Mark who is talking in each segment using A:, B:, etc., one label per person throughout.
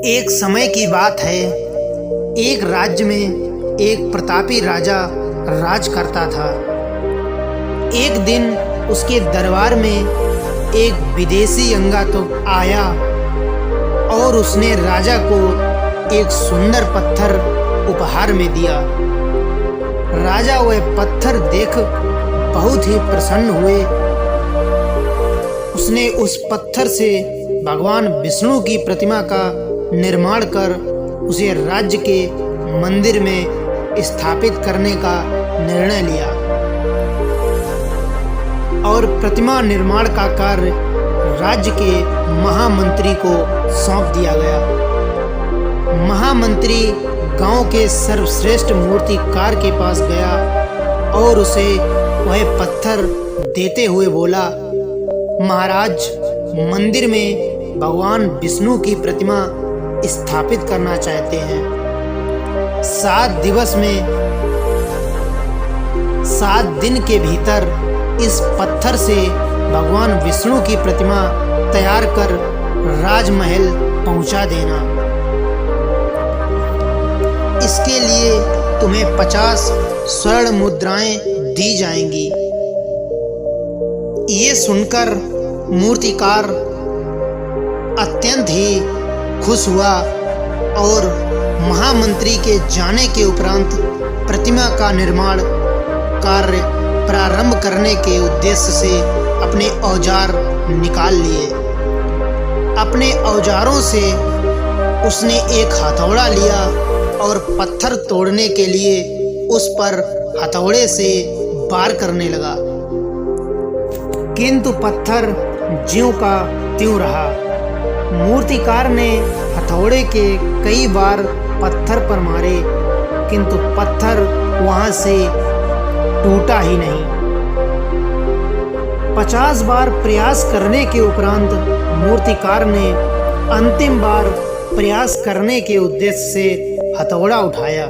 A: एक समय की बात है। एक राज्य में एक प्रतापी राजा राज करता था। एक दिन उसके दरबार में एक विदेशी अंगातुक आया और उसने राजा को एक सुंदर पत्थर उपहार में दिया। राजा वह पत्थर देख बहुत ही प्रसन्न हुए। उसने उस पत्थर से भगवान विष्णु की प्रतिमा का निर्माण कर उसे राज्य के मंदिर में स्थापित करने का निर्णय लिया और प्रतिमा निर्माण का कार्य राज्य के महामंत्री को सौंप दिया गया। महामंत्री गांव के सर्वश्रेष्ठ मूर्तिकार के पास गया और उसे वह पत्थर देते हुए बोला, महाराज, मंदिर में भगवान विष्णु की प्रतिमा स्थापित करना चाहते हैं। 7 दिन के भीतर इस पत्थर से भगवान विष्णु की प्रतिमा तैयार कर राजमहल पहुंचा देना। इसके लिए तुम्हें 50 स्वर्ण मुद्राएं दी जाएंगी। ये सुनकर मूर्तिकार अत्यंत ही खुश हुआ और महामंत्री के जाने के उपरांत प्रतिमा का निर्माण कार्य प्रारंभ करने के उद्देश्य से अपने औजार निकाल लिए। अपने औजारों से उसने एक हथौड़ा लिया और पत्थर तोड़ने के लिए उस पर हथौड़े से वार करने लगा, किंतु पत्थर ज्यों का त्यों रहा। मूर्तिकार ने हथौड़े के कई बार पत्थर पर मारे, किंतु पत्थर वहां से टूटा ही नहीं। 50 बार प्रयास करने के उपरांत मूर्तिकार ने अंतिम बार प्रयास करने के उद्देश्य से हथौड़ा उठाया,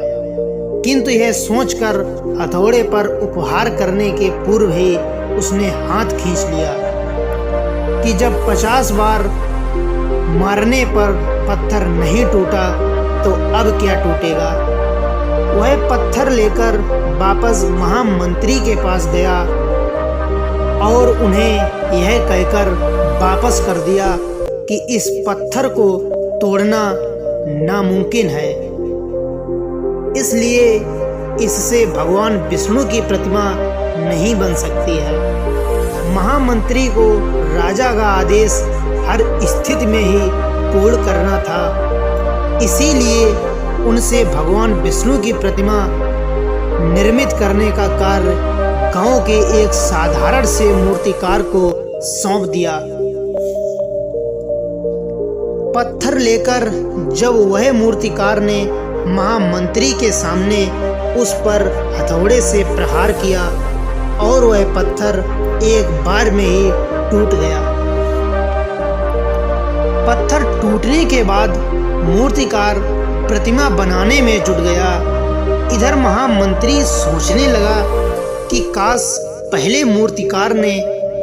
A: किंतु यह सोचकर हथौड़े पर उपहार करने के पूर्व ही उसने हाथ खींच लिया कि जब 50 बार मारने पर पत्थर नहीं टूटा तो अब क्या टूटेगा। वह पत्थर लेकर वापस महामंत्री के पास गया और उन्हें यह कहकर वापस कर दिया कि इस पत्थर को तोड़ना नामुमकिन है, इसलिए इससे भगवान विष्णु की प्रतिमा नहीं बन सकती है। महामंत्री को राजा का आदेश हर स्थिति में ही पूर्ण करना था, इसीलिए उनसे भगवान विष्णु की प्रतिमा निर्मित करने का कार्य गांव के एक साधारण से मूर्तिकार को सौंप दिया। पत्थर लेकर जब वह मूर्तिकार ने महामंत्री के सामने उस पर हथौड़े से प्रहार किया और वह पत्थर एक बार में ही टूट गया। पत्थर टूटने के बाद मूर्तिकार प्रतिमा बनाने में जुट गया। इधर महामंत्री सोचने लगा कि काश पहले मूर्तिकार ने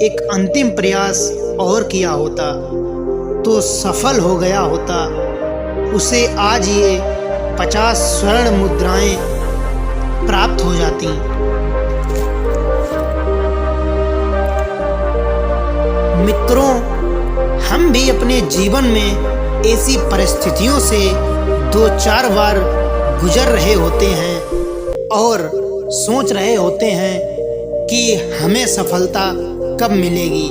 A: एक अंतिम प्रयास और किया होता तो सफल हो गया होता। उसे आज ये 50 स्वर्ण मुद्राएं प्राप्त हो जाती। मित्रों, हम भी अपने जीवन में ऐसी परिस्थितियों से 2-4 बार गुजर रहे होते हैं और सोच रहे होते हैं कि हमें सफलता कब मिलेगी।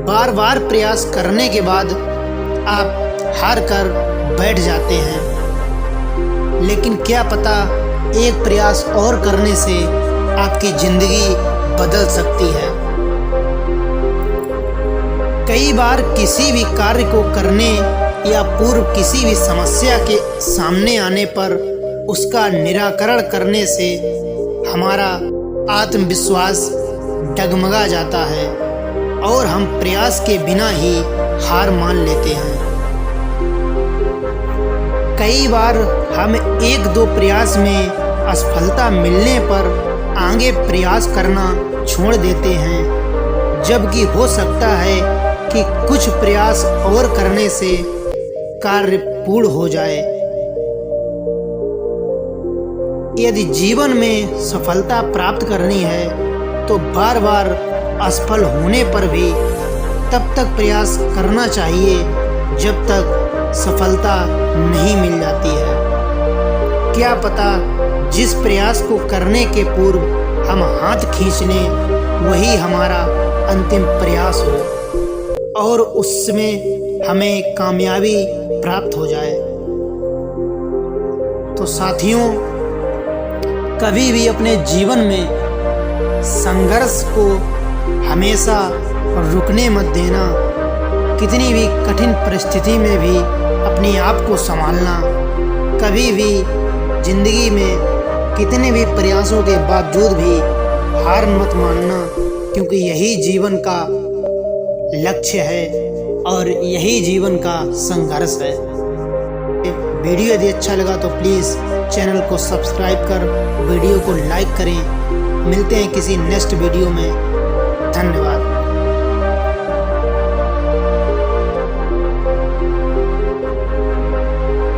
A: बार बार प्रयास करने के बाद आप हार कर बैठ जाते हैं, लेकिन क्या पता एक प्रयास और करने से आपकी जिंदगी बदल सकती है। कई बार किसी भी कार्य को करने या पूर्व किसी भी समस्या के सामने आने पर उसका निराकरण करने से हमारा आत्मविश्वास डगमगा जाता है और हम प्रयास के बिना ही हार मान लेते हैं। कई बार हम 1-2 प्रयास में असफलता मिलने पर आगे प्रयास करना छोड़ देते हैं, जबकि हो सकता है कि कुछ प्रयास और करने से कार्य पूर्ण हो जाए। यदि जीवन में सफलता प्राप्त करनी है तो बार बार असफल होने पर भी तब तक प्रयास करना चाहिए जब तक सफलता नहीं मिल जाती है। क्या पता जिस प्रयास को करने के पूर्व हम हाथ खींच लें वही हमारा अंतिम प्रयास हो और उसमें हमें कामयाबी प्राप्त हो जाए। तो साथियों, कभी भी अपने जीवन में संघर्ष को हमेशा रुकने मत देना। कितनी भी कठिन परिस्थिति में भी अपने आप को संभालना। कभी भी जिंदगी में कितने भी प्रयासों के बावजूद भी हार मत मानना, क्योंकि यही जीवन का लक्ष्य है और यही जीवन का संघर्ष है। वीडियो यदि अच्छा लगा तो प्लीज़ चैनल को सब्सक्राइब कर वीडियो को लाइक करें। मिलते हैं किसी नेक्स्ट वीडियो में। धन्यवाद।